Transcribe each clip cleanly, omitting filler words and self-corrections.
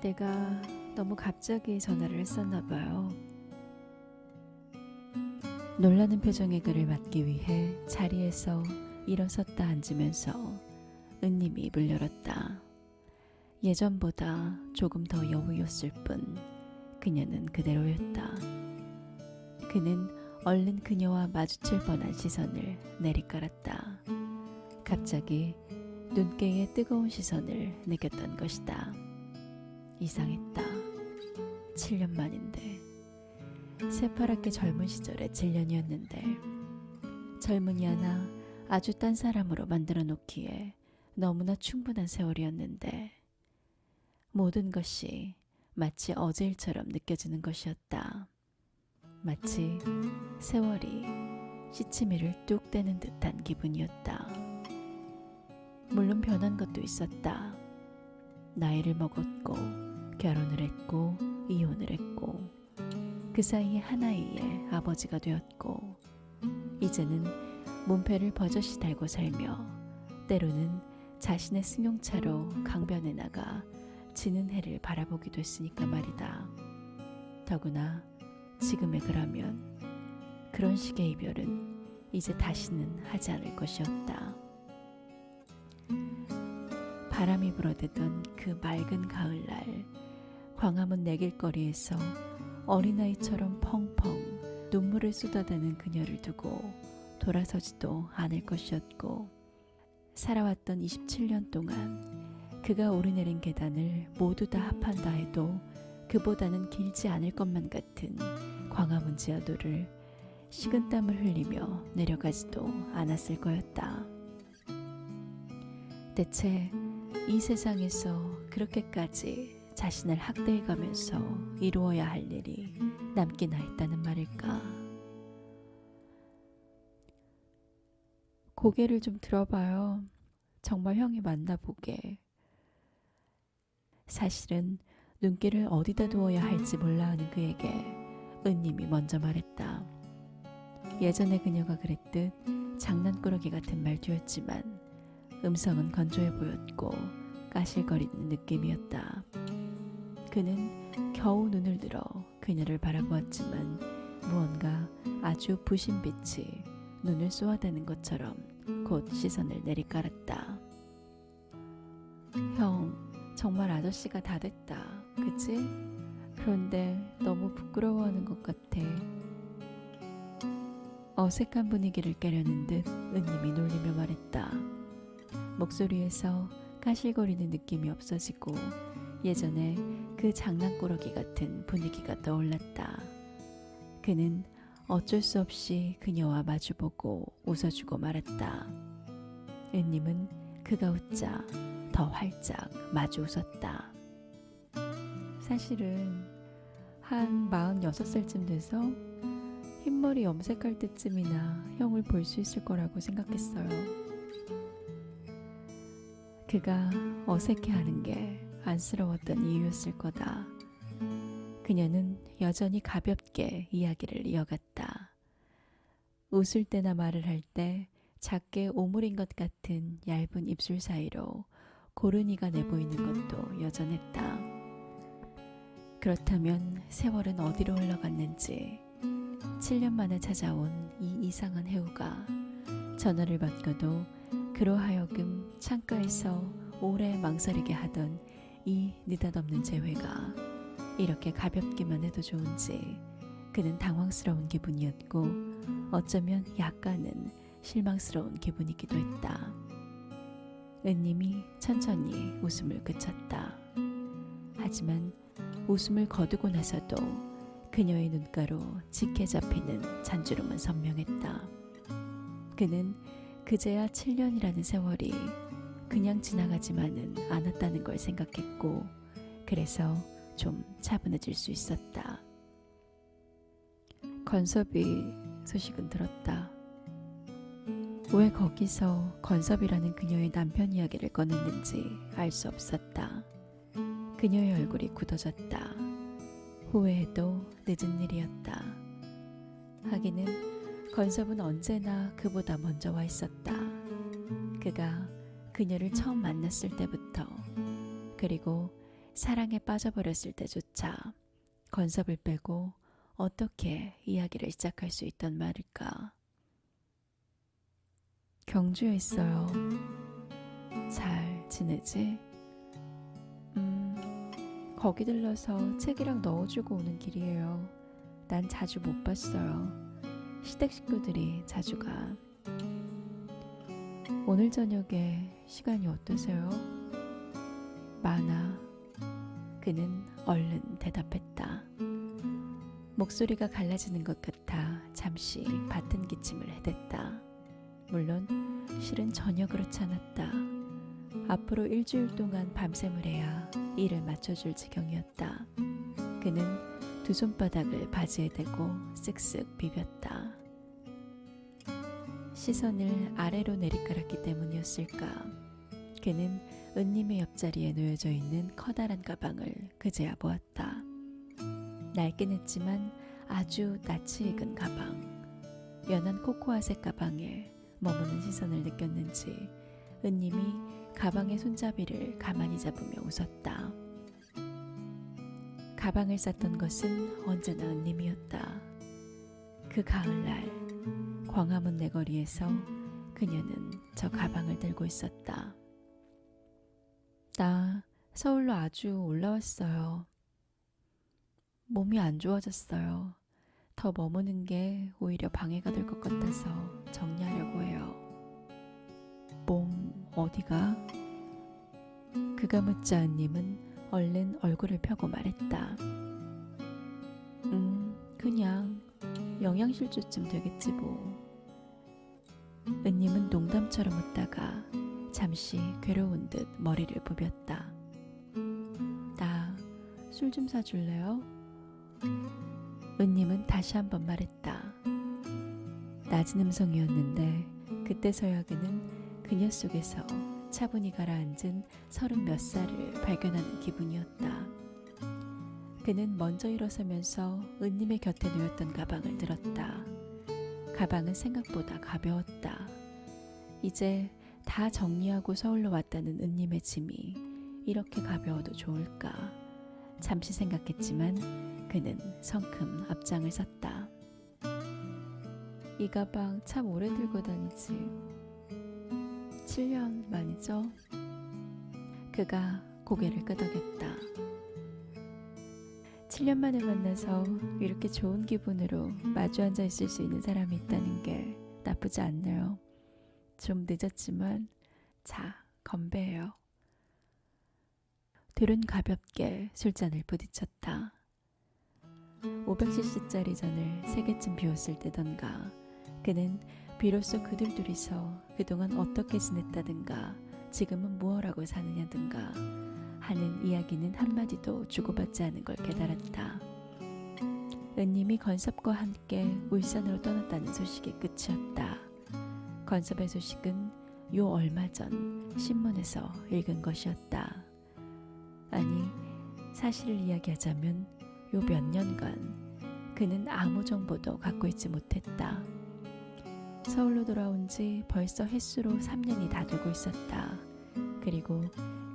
내가 너무 갑자기 전화를 했었나 봐요. 놀라는 표정의 그를 맞기 위해 자리에서 일어섰다 앉으면서 은님이 입을 열었다. 예전보다 조금 더 여우였을 뿐 그녀는 그대로였다. 그는 얼른 그녀와 마주칠 뻔한 시선을 내리깔았다. 갑자기 눈가에 뜨거운 시선을 느꼈던 것이다. 이상했다. 7년 만인데, 새파랗게 젊은 시절의 7년이었는데 젊은이 하나 아주 딴 사람으로 만들어 놓기에 너무나 충분한 세월이었는데 모든 것이 마치 어제일처럼 느껴지는 것이었다. 마치 세월이 시치미를 뚝 떼는 듯한 기분이었다. 물론 변한 것도 있었다. 나이를 먹었고 결혼을 했고 이혼을 했고 그 사이에 하나이의 아버지가 되었고 이제는 문패를 버젓이 달고 살며 때로는 자신의 승용차로 강변에 나가 지는 해를 바라보기도 했으니까 말이다. 더구나 지금의 그라면 그런 식의 이별은 이제 다시는 하지 않을 것이었다. 바람이 불어대던 그 맑은 가을날 광화문 내길거리에서 어린아이처럼 펑펑 눈물을 쏟아대는 그녀를 두고 돌아서지도 않을 것이었고 살아왔던 27년 동안 그가 오르내린 계단을 모두 다 합한다 해도 그보다는 길지 않을 것만 같은 광화문 지하도를 식은땀을 흘리며 내려가지도 않았을 거였다. 대체 이 세상에서 그렇게까지 자신을 학대해가면서 이루어야 할 일이 남기나 있다는 말일까? 고개를 좀 들어봐요. 정말 형이 만나보게. 사실은 눈길을 어디다 두어야 할지 몰라하는 그에게 은님이 먼저 말했다. 예전에 그녀가 그랬듯 장난꾸러기 같은 말투였지만 음성은 건조해 보였고 까실거리는 느낌이었다. 그는 겨우 눈을 들어 그녀를 바라보았지만 무언가 아주 부신 빛이 눈을 쏘아대는 것처럼 곧 시선을 내리깔았다. 형, 정말 아저씨가 다 됐다. 그치? 그런데 너무 부끄러워하는 것 같아. 어색한 분위기를 깨려는 듯 은님이 놀리며 말했다. 목소리에서 까실거리는 느낌이 없어지고 예전에 그 장난꾸러기 같은 분위기가 떠올랐다. 그는 어쩔 수 없이 그녀와 마주보고 웃어주고 말았다. 은님은 그가 웃자 더 활짝 마주 웃었다. 사실은 한 46살쯤 돼서 흰머리 염색할 때쯤이나 형을 볼 수 있을 거라고 생각했어요. 그가 어색해하는 게 안쓰러웠던 이유였을 거다. 그녀는 여전히 가볍게 이야기를 이어갔다. 웃을 때나 말을 할 때 작게 오물인 것 같은 얇은 입술 사이로 고르니가 내보이는 것도 여전했다. 그렇다면 세월은 어디로 흘러갔는지 7년 만에 찾아온 이 이상한 해우가 전화를 받고도 그로 하여금 창가에서 오래 망설이게 하던 이 느닷없는 재회가 이렇게 가볍기만 해도 좋은지 그는 당황스러운 기분이었고 어쩌면 약간은 실망스러운 기분이기도 했다. 은님이 천천히 웃음을 그쳤다. 하지만 웃음을 거두고 나서도 그녀의 눈가로 짙게 잡히는 잔주름은 선명했다. 그는 그제야 7년이라는 세월이 그냥 지나가지만은 않았다는 걸 생각했고 그래서 좀 차분해질 수 있었다. 건섭이 소식은 들었다. 왜 거기서 건섭이라는 그녀의 남편 이야기를 꺼냈는지 알 수 없었다. 그녀의 얼굴이 굳어졌다. 후회해도 늦은 일이었다. 하기는 건섭은 언제나 그보다 먼저 와 있었다. 그가 그녀를 처음 만났을 때부터 그리고 사랑에 빠져버렸을 때조차 건섭을 빼고 어떻게 이야기를 시작할 수 있단 말일까? 경주에 있어요. 잘 지내지? 거기 들러서 책이랑 넣어주고 오는 길이에요. 난 자주 못 봤어요. 시댁 식구들이 자주 가. 오늘 저녁에 시간이 어떠세요? 많아. 그는 얼른 대답했다. 목소리가 갈라지는 것 같아 잠시 받은 기침을 해댔다. 물론 실은 전혀 그렇지 않았다. 앞으로 일주일 동안 밤샘을 해야 일을 맞춰줄 지경이었다. 그는 두 손바닥을 바지에 대고 쓱쓱 비볐다. 시선을 아래로 내리깔았기 때문이었을까. 그는 은님의 옆자리에 놓여져 있는 커다란 가방을 그제야 보았다. 낡긴 했지만 아주 낯이 익은 가방. 연한 코코아색 가방에 머무는 시선을 느꼈는지 은님이 가방의 손잡이를 가만히 잡으며 웃었다. 가방을 쌌던 것은 언제나 은님이었다. 그 가을날 광화문 내거리에서 그녀는 저 가방을 들고 있었다. 나 서울로 아주 올라왔어요. 몸이 안 좋아졌어요. 더 머무는 게 오히려 방해가 될 것 같아서 정리하려고 해요. 몸 어디가? 그가 묻자 은님은 얼른 얼굴을 펴고 말했다. 그냥 영양실조쯤 되겠지 뭐. 은님은 농담처럼 웃다가 잠시 괴로운 듯 머리를 부볐다. 나 술 좀 사줄래요? 은님은 다시 한번 말했다. 낮은 음성이었는데 그때서야 그는 그녀 속에서 차분히 가라앉은 30몇 살을 발견하는 기분이었다. 그는 먼저 일어서면서 은님의 곁에 놓였던 가방을 들었다. 가방은 생각보다 가벼웠다. 이제 다 정리하고 서울로 왔다는 은님의 짐이 이렇게 가벼워도 좋을까? 잠시 생각했지만 그는 성큼 앞장을 섰다. 이 가방 참 오래 들고 다니지. 7년 만이죠? 그가 고개를 끄덕였다. 7년 만에 만나서 이렇게 좋은 기분으로 마주 앉아 있을 수 있는 사람이 있다는 게 나쁘지 않네요. 좀 늦었지만 자, 건배해요. 둘은 가볍게 술잔을 부딪혔다. 500cc짜리 잔을 3개쯤 비웠을 때던가 그는 비로소 그들 둘이서 그동안 어떻게 지냈다든가 지금은 무엇하고 사느냐든가 하는 이야기는 한마디도 주고받지 않은 걸 깨달았다. 은님이 건섭과 함께 울산으로 떠났다는 소식이 끝이었다. 건섭의 소식은 요 얼마 전 신문에서 읽은 것이었다. 아니, 사실을 이야기하자면 요 몇 년간 그는 아무 정보도 갖고 있지 못했다. 서울로 돌아온 지 벌써 햇수로 3년이 다 되고 있었다. 그리고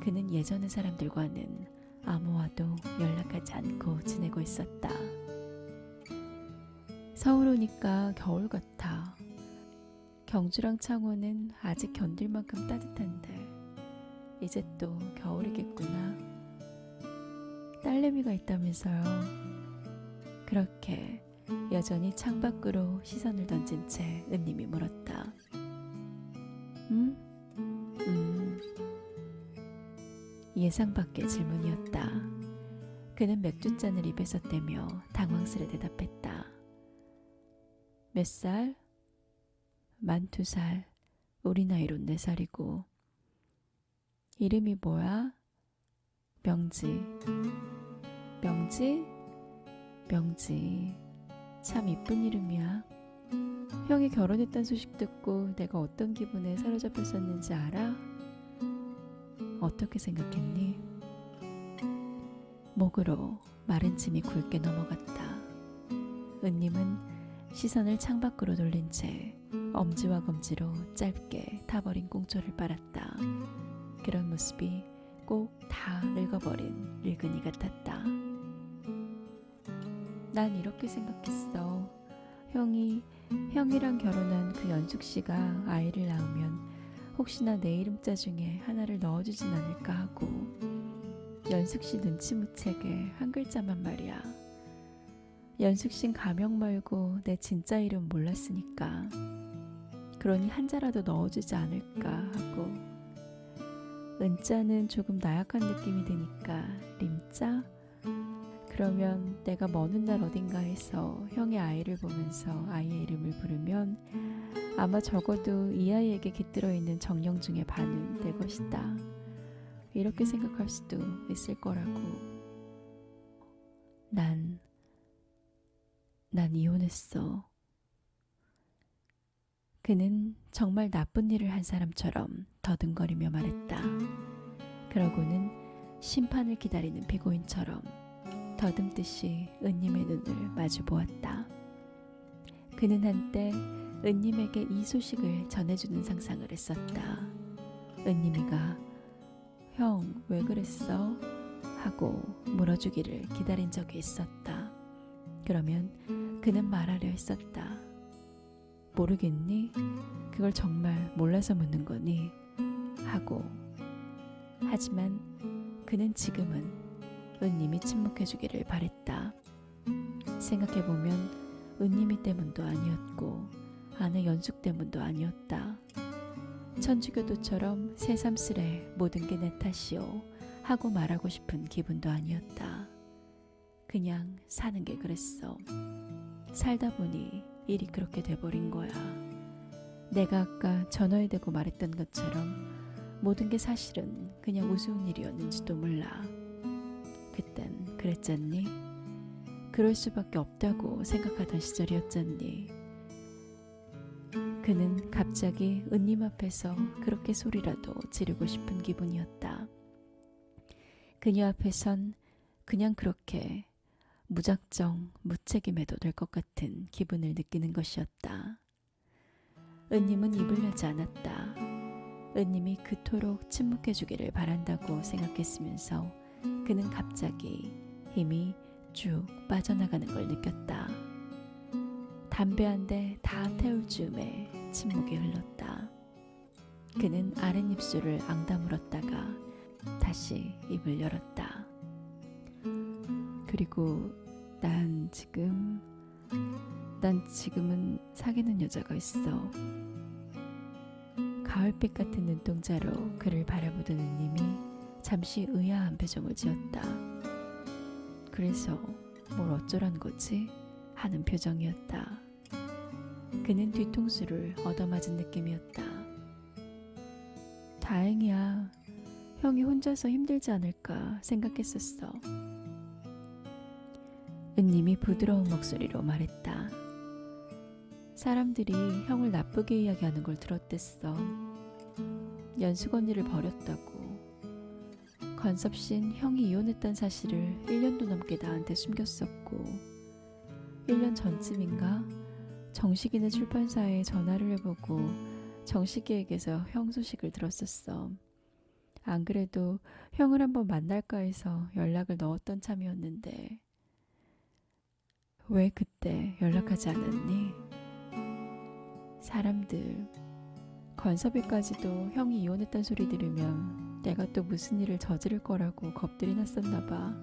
그는 예전의 사람들과는 아무와도 연락하지 않고 지내고 있었다. 서울 오니까 겨울 같아. 경주랑 창원은 아직 견딜 만큼 따뜻한데 이제 또 겨울이겠구나. 딸내미가 있다면서요. 그렇게 여전히 창밖으로 시선을 던진 채 은님이 물었다. 예상 밖의 질문이었다. 그는 맥주잔을 입에서 떼며 당황스레 대답했다. 몇 살? 12살. 우리 나이로 4살이고. 이름이 뭐야? 명지. 명지? 명지. 참 이쁜 이름이야. 형이 결혼했다는 소식 듣고 내가 어떤 기분에 사로잡혔었는지 알아? 어떻게 생각했니? 목으로 마른 침이 굵게 넘어갔다. 은님은 시선을 창밖으로 돌린 채 엄지와 검지로 짧게 타버린 꽁초를 빨았다. 그런 모습이 꼭 다 늙어버린 늙은이 같았다. 난 이렇게 생각했어. 형이랑 결혼한 그 연숙 씨가 아이를 낳으면 혹시나 내 이름자 중에 하나를 넣어주진 않을까 하고. 연숙 씨 눈치 못 채게 한 글자만 말이야. 연숙 씨는 가명 말고 내 진짜 이름 몰랐으니까. 그러니 한자라도 넣어주지 않을까 하고. 은자는 조금 나약한 느낌이 드니까 림자? 그러면 내가 먼 훗날 어딘가에서 형의 아이를 보면서 아이의 이름을 부르면 아마 적어도 이 아이에게 깃들어 있는 정령 중의 반은 내 것이다. 이렇게 생각할 수도 있을 거라고. 난 이혼했어. 그는 정말 나쁜 일을 한 사람처럼 더듬거리며 말했다. 그러고는 심판을 기다리는 피고인처럼 더듬듯이 은님의 눈을 마주 보았다. 그는 한때 은님에게 이 소식을 전해주는 상상을 했었다. 은님이가 형, 왜 그랬어? 하고 물어주기를 기다린 적이 있었다. 그러면 그는 말하려 했었다. 모르겠니? 그걸 정말 몰라서 묻는 거니? 하고. 하지만 그는 지금은 은님이 침묵해주기를 바랬다. 생각해보면 은님이 때문도 아니었고 아내 연숙 때문도 아니었다. 천주교도처럼 새삼스레 모든 게 내 탓이오 하고 말하고 싶은 기분도 아니었다. 그냥 사는 게 그랬어. 살다 보니 일이 그렇게 돼버린 거야. 내가 아까 전화에 대고 말했던 것처럼 모든 게 사실은 그냥 우스운 일이었는지도 몰라. 그땐 그랬잖니? 그럴 수밖에 없다고 생각하던 시절이었잖니? 그는 갑자기 은님 앞에서 그렇게 소리라도 지르고 싶은 기분이었다. 그녀 앞에선 그냥 그렇게 무작정 무책임해도 될 것 같은 기분을 느끼는 것이었다. 은님은 입을 열지 않았다. 은님이 그토록 침묵해주기를 바란다고 생각했으면서 그는 갑자기 힘이 쭉 빠져나가는 걸 느꼈다. 담배 한 대 다 태울 즈음에 침묵이 흘렀다. 그는 아랫입술을 앙다물었다가 다시 입을 열었다. 그리고 난 지금은 사귀는 여자가 있어. 가을빛 같은 눈동자로 그를 바라보던 은님이 잠시 의아한 표정을 지었다. 그래서 뭘 어쩌란 거지? 하는 표정이었다. 그는 뒤통수를 얻어맞은 느낌이었다. 다행이야. 형이 혼자서 힘들지 않을까 생각했었어. 은님이 부드러운 목소리로 말했다. 사람들이 형을 나쁘게 이야기하는 걸 들었댔어. 연숙 언니를 버렸다고. 건섭신 형이 이혼했던 사실을 1년도 넘게 나한테 숨겼었고 1년 전쯤인가 정식이네 출판사에 전화를 해보고 정식이에게서 형 소식을 들었었어. 안 그래도 형을 한번 만날까 해서 연락을 넣었던 참이었는데 왜 그때 연락하지 않았니? 사람들 건섭이까지도 형이 이혼했던 소리 들으면 내가 또 무슨 일을 저지를 거라고 겁들이 났었나 봐.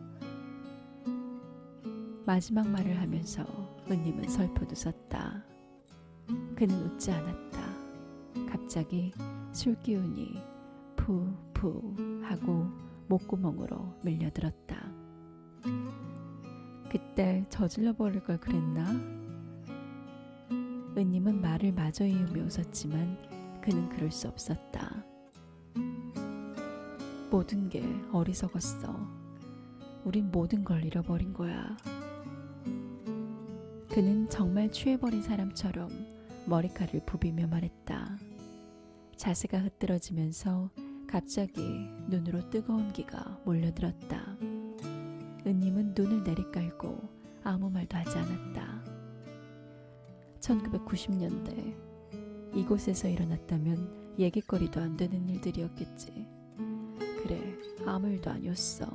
마지막 말을 하면서 은님은 설포 웃었다. 그는 웃지 않았다. 갑자기 술 기운이 푸푸 하고 목구멍으로 밀려들었다. 그때 저질러 버릴 걸 그랬나? 은님은 말을 마저 이으며 웃었지만 그는 그럴 수 없었다. 모든 게 어리석었어. 우린 모든 걸 잃어버린 거야. 그는 정말 취해버린 사람처럼 머리카락을 부비며 말했다. 자세가 흐트러지면서 갑자기 눈으로 뜨거운 기가 몰려들었다. 은님은 눈을 내리깔고 아무 말도 하지 않았다. 1990년대 이곳에서 일어났다면 얘기거리도 안 되는 일들이었겠지. 그래, 아무 일도 아니었어.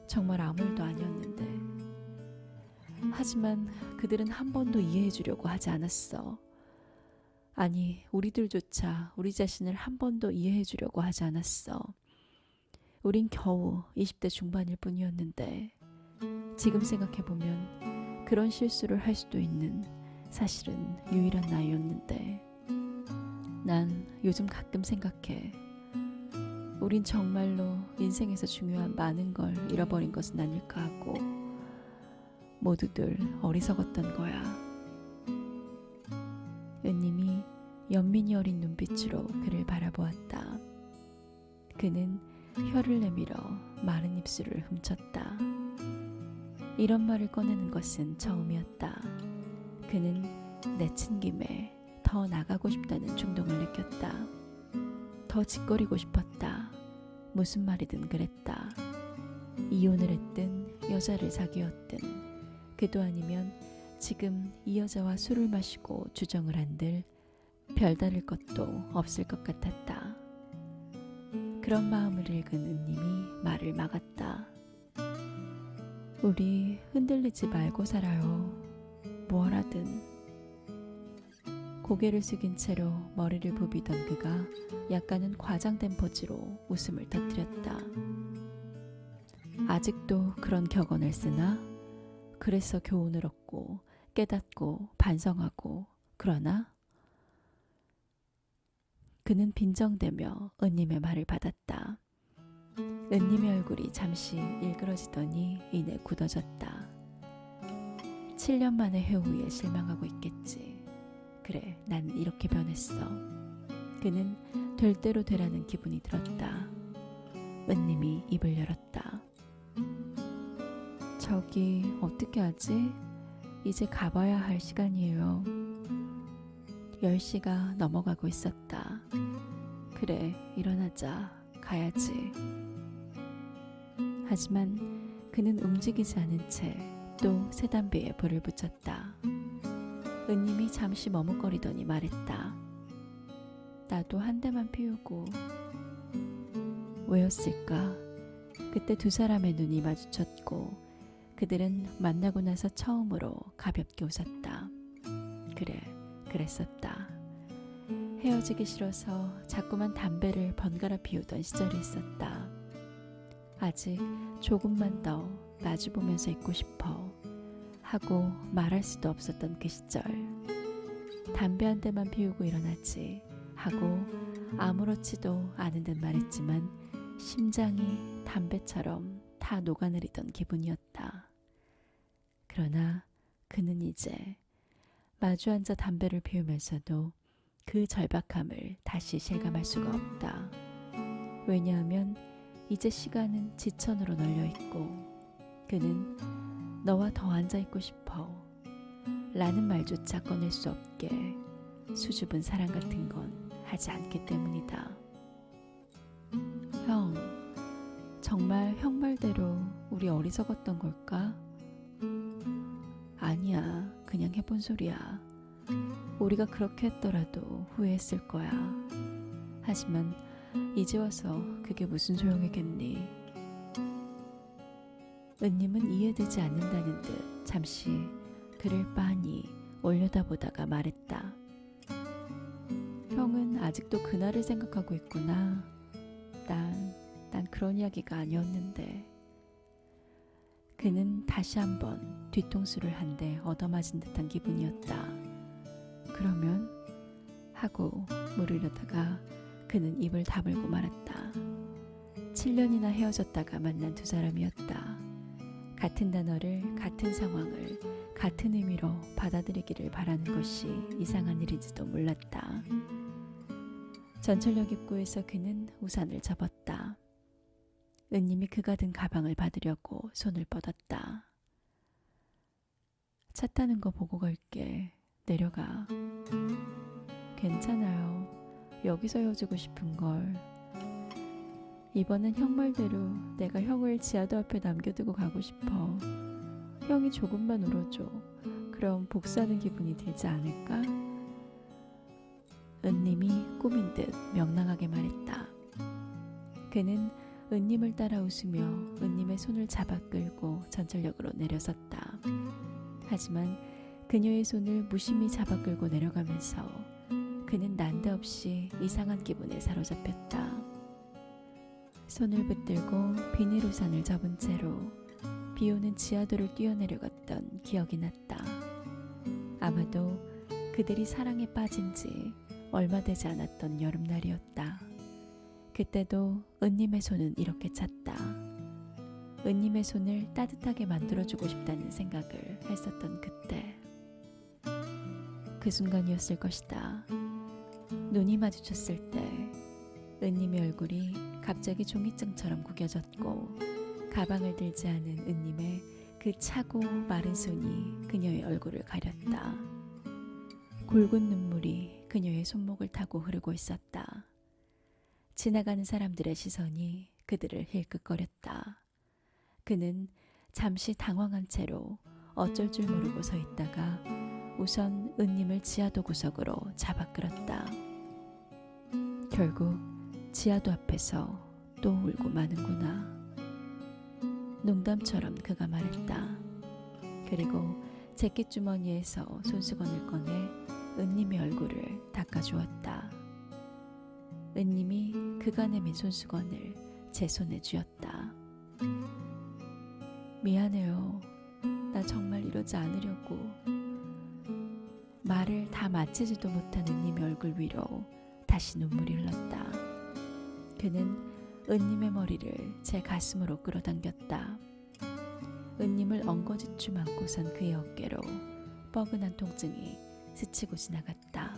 정말 아무 일도 아니었는데. 하지만 그들은 한 번도 이해해 주려고 하지 않았어. 아니, 우리들조차 우리 자신을 한 번도 이해해 주려고 하지 않았어. 우린 겨우 20대 중반일 뿐이었는데, 지금 생각해보면 그런 실수를 할 수도 있는 사실은 유일한 나이였는데, 난 요즘 가끔 생각해. 우린 정말로 인생에서 중요한 많은 걸 잃어버린 것은 아닐까 하고, 모두들 어리석었던 거야. 은님이 연민이 어린 눈빛으로 그를 바라보았다. 그는 혀를 내밀어 마른 입술을 훔쳤다. 이런 말을 꺼내는 것은 처음이었다. 그는 내친 김에 더 나가고 싶다는 충동을 느꼈다. 더 짓거리고 싶었다. 무슨 말이든 그랬다. 이혼을 했든 여자를 사귀었든 그도 아니면 지금 이 여자와 술을 마시고 주정을 한들 별다를 것도 없을 것 같았다. 그런 마음을 읽은 은님이 말을 막았다. 우리 흔들리지 말고 살아요. 뭘 하든. 고개를 숙인 채로 머리를 부비던 그가 약간은 과장된 포즈로 웃음을 터뜨렸다. 아직도 그런 격언을 쓰나? 그래서 교훈을 얻고 깨닫고 반성하고 그러나? 그는 빈정대며 은님의 말을 받았다. 은님의 얼굴이 잠시 일그러지더니 이내 굳어졌다. 7년 만에 회후에 실망하고 있겠지. 그래, 난 이렇게 변했어. 그는 될 대로 되라는 기분이 들었다. 은님이 입을 열었다. 저기 어떻게 하지? 이제 가봐야 할 시간이에요. 10시가 넘어가고 있었다. 그래, 일어나자. 가야지. 하지만 그는 움직이지 않은 채 또 새 담배에 불을 붙였다. 은님이 잠시 머뭇거리더니 말했다. 나도 한 대만 피우고. 왜였을까? 그때 두 사람의 눈이 마주쳤고 그들은 만나고 나서 처음으로 가볍게 웃었다. 그래, 그랬었다. 헤어지기 싫어서 자꾸만 담배를 번갈아 피우던 시절이 있었다. 아직 조금만 더 마주보면서 있고 싶어 하고 말할 수도 없었던 그 시절. 담배 한 대만 피우고 일어나지 하고 아무렇지도 않은 듯 말했지만 심장이 담배처럼 다 녹아내리던 기분이었다. 그러나 그는 이제 마주 앉아 담배를 피우면서도 그 절박함을 다시 실감할 수가 없다. 왜냐하면 이제 시간은 지천으로 널려있고 그는 너와 더 앉아있고 싶어 라는 말조차 꺼낼 수 없게 수줍은 사랑 같은 건 하지 않기 때문이다. 형, 정말 형 말대로 우리 어리석었던 걸까? 아니야, 그냥 해본 소리야. 우리가 그렇게 했더라도 후회했을 거야. 하지만 이제 와서 그게 무슨 소용이겠니? 은님은 이해되지 않는다는 듯 잠시 그를 빤히 올려다보다가 말했다. 형은 아직도 그날을 생각하고 있구나. 난 그런 이야기가 아니었는데. 그는 다시 한번 뒤통수를 한 대 얻어맞은 듯한 기분이었다. 그러면? 하고 물으려다가 그는 입을 다물고 말았다. 7년이나 헤어졌다가 만난 두 사람이었다. 같은 단어를, 같은 상황을 같은 의미로 받아들이기를 바라는 것이 이상한 일인지도 몰랐다. 전철역 입구에서 그는 우산을 접었다. 은님이 그가 든 가방을 받으려고 손을 뻗었다. 차 타는 거 보고 갈게. 내려가. 괜찮아요. 여기서 헤어지고 싶은걸. 이번엔 형 말대로 내가 형을 지하도 앞에 남겨두고 가고 싶어. 형이 조금만 울어줘. 그럼 복수하는 기분이 들지 않을까? 은님이 꿈인 듯 명랑하게 말했다. 그는 은님을 따라 웃으며 은님의 손을 잡아 끌고 전철역으로 내려섰다. 하지만 그녀의 손을 무심히 잡아 끌고 내려가면서 그는 난데없이 이상한 기분에 사로잡혔다. 손을 붙들고 비닐 우산을 접은 채로 비오는 지하도를 뛰어내려갔던 기억이 났다. 아마도 그들이 사랑에 빠진 지 얼마 되지 않았던 여름날이었다. 그때도 은님의 손은 이렇게 찼다. 은님의 손을 따뜻하게 만들어주고 싶다는 생각을 했었던 그때. 그 순간이었을 것이다. 눈이 마주쳤을 때 은님의 얼굴이 갑자기 종이장처럼 구겨졌고 가방을 들지 않은 은님의 그 차고 마른 손이 그녀의 얼굴을 가렸다. 굵은 눈물이 그녀의 손목을 타고 흐르고 있었다. 지나가는 사람들의 시선이 그들을 힐끗거렸다. 그는 잠시 당황한 채로 어쩔 줄 모르고 서 있다가 우선 은님을 지하도 구석으로 잡아 끌었다. 결국 지하도 앞에서 또 울고 마는구나. 농담처럼 그가 말했다. 그리고 재킷주머니에서 손수건을 꺼내 은님의 얼굴을 닦아주었다. 은님이 그가 내민 손수건을 제 손에 쥐었다. 미안해요. 나 정말 이러지 않으려고. 말을 다 마치지도 못한 은님의 얼굴 위로 다시 눈물이 흘렀다. 그는 은님의 머리를 제 가슴으로 끌어당겼다. 은님을 엉거지춤 안고선 그의 어깨로 뻐근한 통증이 스치고 지나갔다.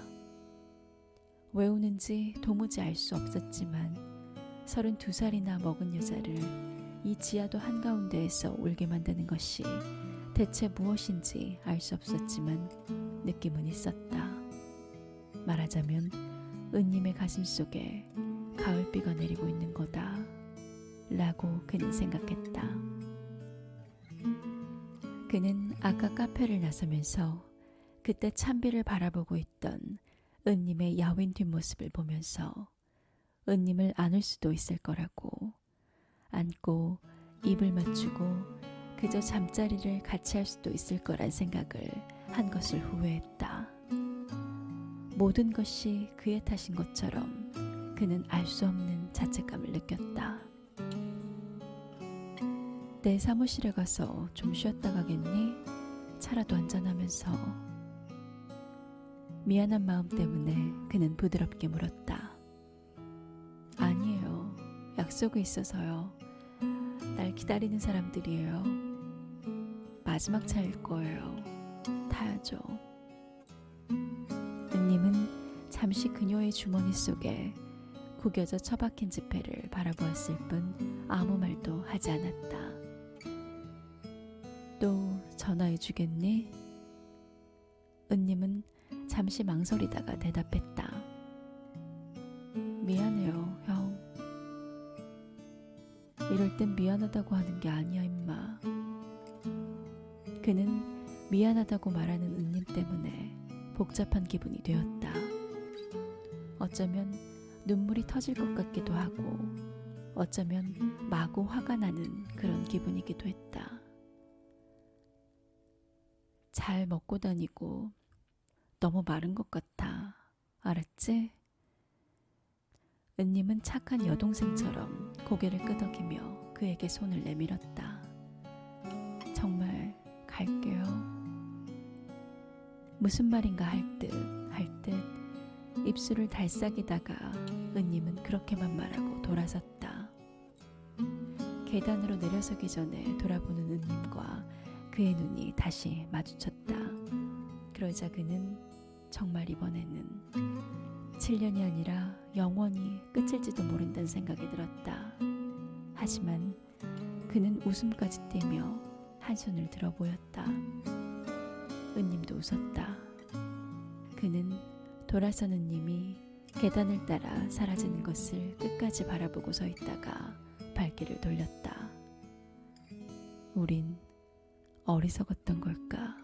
왜 우는지 도무지 알 수 없었지만 32살이나 먹은 여자를 이 지하도 한가운데에서 울게 만드는 것이 대체 무엇인지 알 수 없었지만 느낌은 있었다. 말하자면 은님의 가슴 속에 가을비가 내리고 있는 거다 라고 그는 생각했다. 그는 아까 카페를 나서면서 그때 찬비를 바라보고 있던 은님의 야윈 뒷모습을 보면서 은님을 안을 수도 있을 거라고, 안고 입을 맞추고 그저 잠자리를 같이 할 수도 있을 거란 생각을 한 것을 후회했다. 모든 것이 그의 탓인 것처럼 그는 알 수 없는 자책감을 느꼈다. 내 사무실에 가서 좀 쉬었다 가겠니? 차라도 한잔하면서. 미안한 마음 때문에 그는 부드럽게 물었다. 아니에요. 약속이 있어서요. 날 기다리는 사람들이에요. 마지막 차일 거예요. 타야죠. 은님은 잠시 그녀의 주머니 속에 구겨져 처박힌 지폐를 바라보았을 뿐 아무 말도 하지 않았다. 또 전화해 주겠니? 은님은 잠시 망설이다가 대답했다. 미안해요, 형. 이럴 땐 미안하다고 하는 게 아니야, 임마. 그는 미안하다고 말하는 은님 때문에 복잡한 기분이 되었다. 어쩌면 눈물이 터질 것 같기도 하고 어쩌면 마구 화가 나는 그런 기분이기도 했다. 잘 먹고 다니고 너무 마른 것 같아. 알았지? 은님은 착한 여동생처럼 고개를 끄덕이며 그에게 손을 내밀었다. 정말 갈게요. 무슨 말인가 할 듯 입술을 달싹이다가 은님은 그렇게만 말하고 돌아섰다. 계단으로 내려서기 전에 돌아보는 은님과 그의 눈이 다시 마주쳤다. 그러자 그는 정말 이번에는 7년이 아니라 영원히 끝일지도 모른다는 생각이 들었다. 하지만 그는 웃음까지 띠며 한 손을 들어 보였다. 은님도 웃었다. 그는 돌아선 은님이 계단을 따라 사라지는 것을 끝까지 바라보고 서 있다가 발길을 돌렸다. 우린 어리석었던 걸까?